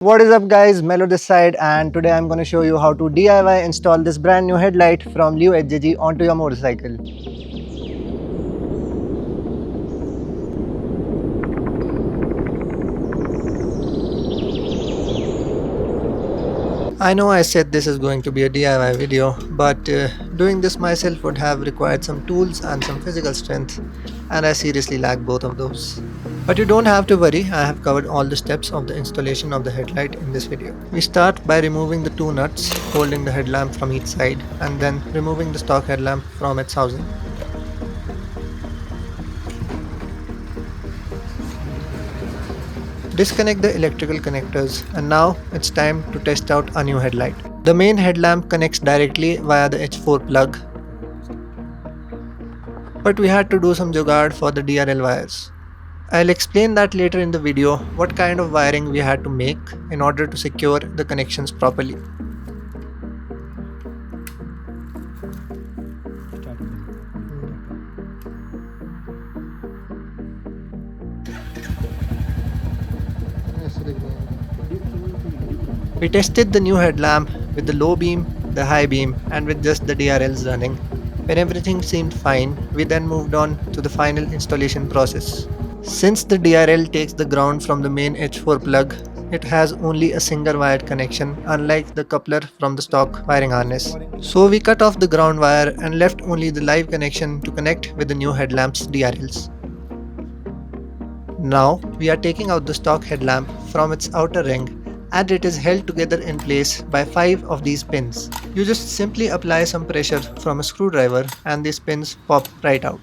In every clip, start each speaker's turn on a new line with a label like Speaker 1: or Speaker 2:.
Speaker 1: What is up guys, Melo this side, and today I'm going to show you how to DIY install this brand new headlight from Liu HJG onto your motorcycle. I know I said this is going to be a DIY video, but doing this myself would have required some tools and some physical strength, and I seriously lack both of those. But you don't have to worry, I have covered all the steps of the installation of the headlight in this video. We start by removing the two nuts holding the headlamp from each side and then removing the stock headlamp from its housing. Disconnect the electrical connectors, and now it's time to test out a new headlight. The main headlamp connects directly via the H4 plug, but we had to do some jugaad for the DRL wires. I'll explain that later in the video what kind of wiring we had to make in order to secure the connections properly. We tested the new headlamp with the low beam, the high beam, and with just the DRLs running. When everything seemed fine, we then moved on to the final installation process. Since the DRL takes the ground from the main H4 plug, it has only a single wired connection, unlike the coupler from the stock wiring harness. So we cut off the ground wire and left only the live connection to connect with the new headlamp's DRLs. Now we are taking out the stock headlamp from its outer ring, and it is held together in place by 5 of these pins. You just simply apply some pressure from a screwdriver and these pins pop right out.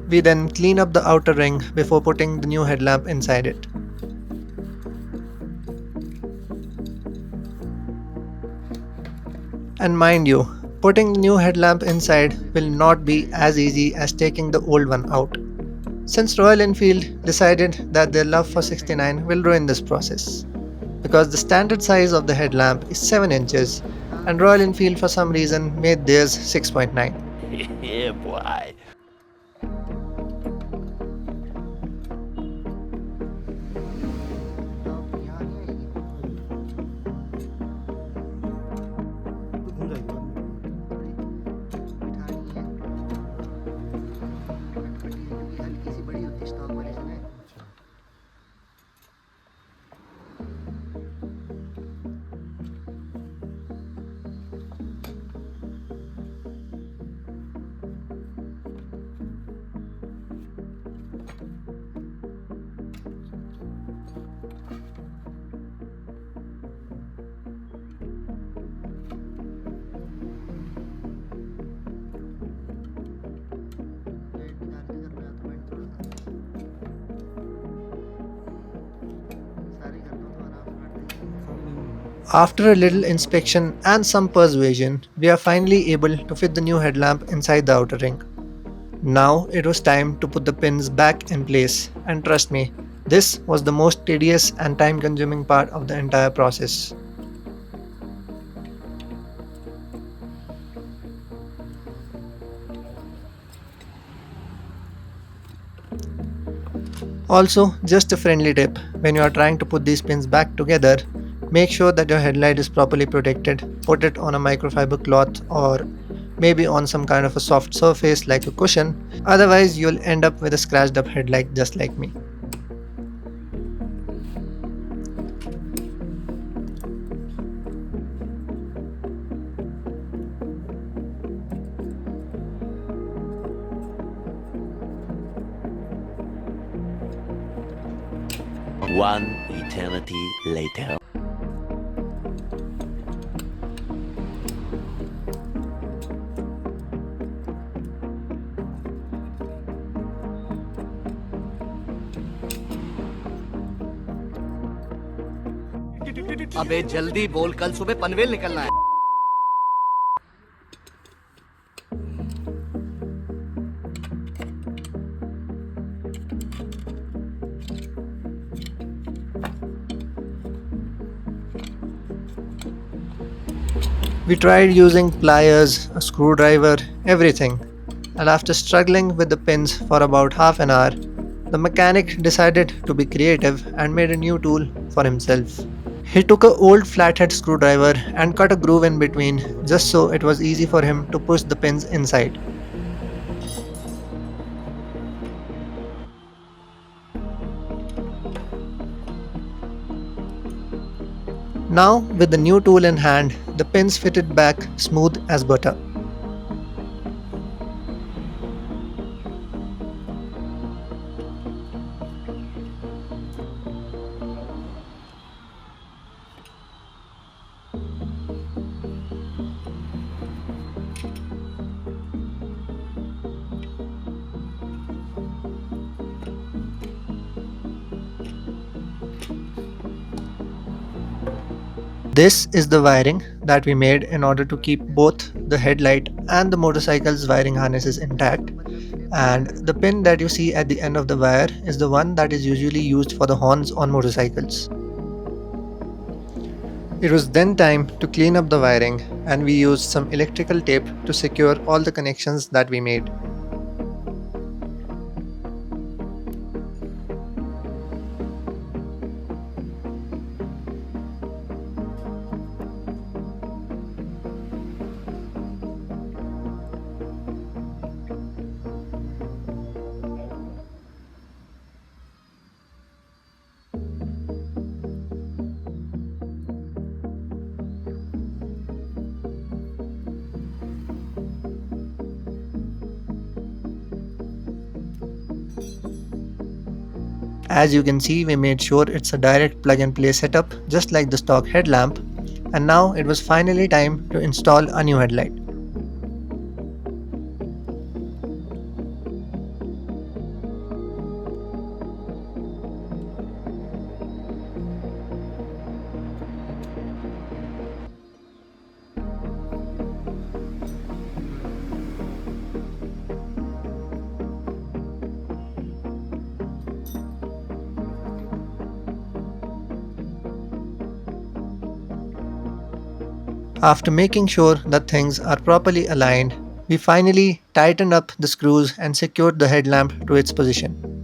Speaker 1: We then clean up the outer ring before putting the new headlamp inside it. And mind you, putting the new headlamp inside will not be as easy as taking the old one out, since Royal Enfield decided that their love for 69 will ruin this process, because the standard size of the headlamp is 7 inches and Royal Enfield for some reason made theirs 6.9.
Speaker 2: Yeah, boy.
Speaker 1: After a little inspection and some persuasion, we are finally able to fit the new headlamp inside the outer ring. Now it was time to put the pins back in place, and trust me, this was the most tedious and time-consuming part of the entire process. Also, just a friendly tip, when you are trying to put these pins back together, make sure that your headlight is properly protected. Put it on a microfiber cloth or maybe on some kind of a soft surface like a cushion, otherwise you'll end up with a scratched up headlight just like me.
Speaker 2: One eternity later.
Speaker 3: अबे जल्दी बोल, कल सुबह पनवेल निकलना है।
Speaker 1: We tried using pliers, a screwdriver, everything, and after struggling with the pins for about half an hour, the mechanic decided to be creative and made a new tool for himself. He took an old flathead screwdriver and cut a groove in between just so it was easy for him to push the pins inside. Now, with the new tool in hand, the pins fitted back smooth as butter. This is the wiring that we made in order to keep both the headlight and the motorcycle's wiring harnesses intact. And the pin that you see at the end of the wire is the one that is usually used for the horns on motorcycles. It was then time to clean up the wiring, and we used some electrical tape to secure all the connections that we made. As you can see, we made sure it's a direct plug and play setup just like the stock headlamp, and now it was finally time to install a new headlight. After making sure that things are properly aligned, we finally tightened up the screws and secured the headlamp to its position.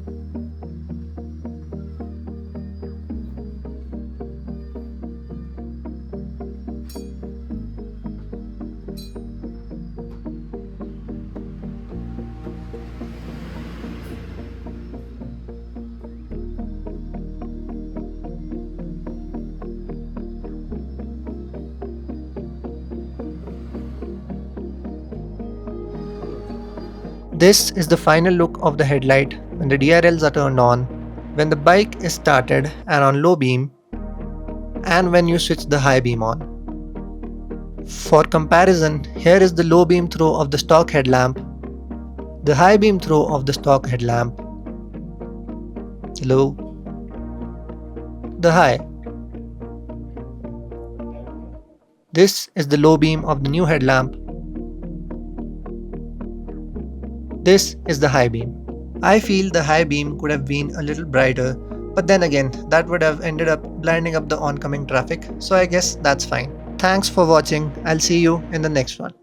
Speaker 1: This is the final look of the headlight when the DRLs are turned on, when the bike is started and on low beam, and when you switch the high beam on. For comparison, here is the low beam throw of the stock headlamp, the high beam throw of the stock headlamp, the low, the high. This is the low beam of the new headlamp. This is the high beam. I feel the high beam could have been a little brighter, but then again, that would have ended up blinding up the oncoming traffic, so I guess that's fine. Thanks for watching. I'll see you in the next one.